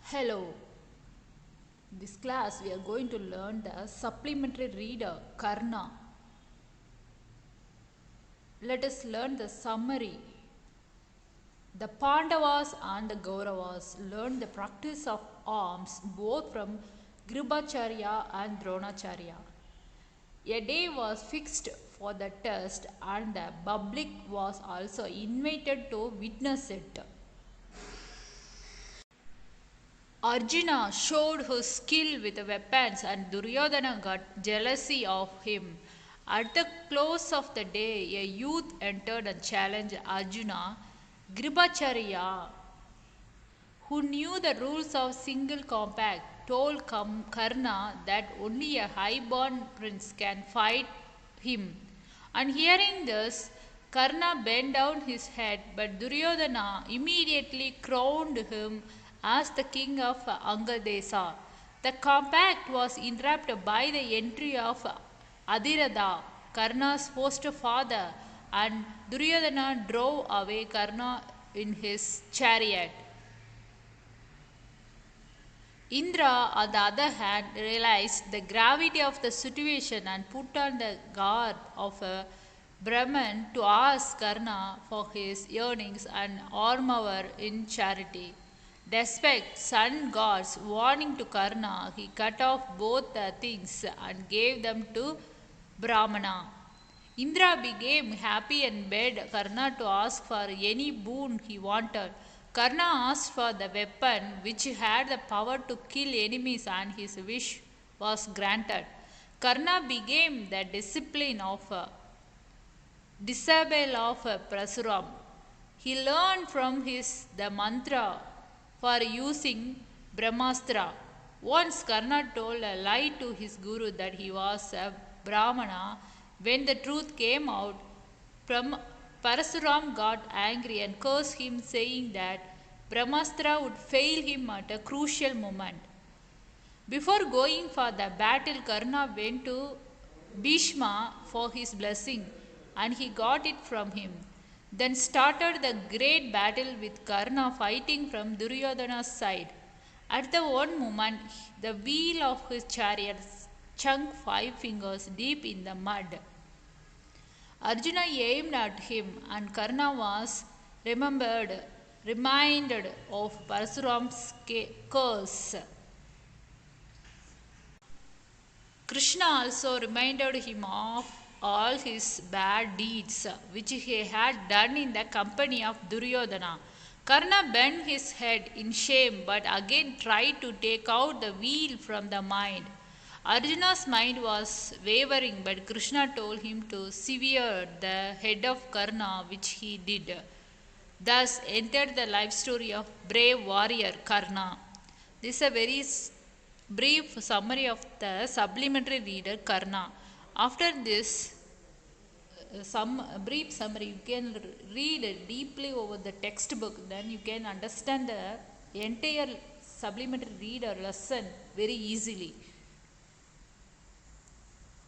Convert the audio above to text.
Hello, this class we are going to learn the supplementary reader Karna. Let us learn the summary. The Pandavas and the Kauravas learned the practice of arms both from Gribacharya and Dronacharya. A day was fixed for the test and the public was also invited to witness it. Arjuna showed his skill with weapons and Duryodhana got jealousy of him. At the close of the day, a youth entered and challenged Arjuna. Gribacharya, who knew the rules of single combat, told Karna that only a high-born prince can fight him. On hearing this, Karna bent down his head, but Duryodhana immediately crowned him as the king of Angadesa. The compact was interrupted by the entry of Adiratha, Karna's foster father, and Duryodhana drove away Karna in his chariot. Indra, on the other hand, realized the gravity of the situation and put on the guard of a Brahman to ask Karna for his earnings and armor in charity. Despite sun god's warning to Karna, he cut off both the things and gave them to Brahmana. Indra became happy and begged Karna to ask for any boon he wanted. Karna asked for the weapon which had the power to kill enemies, and his wish was granted. Karna became the disciple of Parasuram. He learned from his the mantra for using Brahmastra. Once Karna told a lie to his guru that he was a Brahmana. When the truth came out, Parasuram got angry and cursed him, saying that Brahmastra would fail him at a crucial moment. Before going for the battle, Karna went to Bhishma for his blessing, and he got it from him. Then started the great battle with Karna fighting from Duryodhana's side. At the one moment, the wheel of his chariot sunk 5 fingers deep in the mud. Arjuna aimed at him, and Karna was reminded of Parasuram's curse. Krishna also reminded him of all his bad deeds which he had done in the company of Duryodhana. Karna bent his head in shame but again tried to take out the wheel from the mind. Arjuna's mind was wavering, but Krishna told him to sever the head of Karna, which he did. Thus entered the life story of brave warrior Karna. This is a very brief summary of the supplementary reader Karna. After this some brief summary, you can read deeply over the textbook, then you can understand the entire supplementary reader lesson very easily.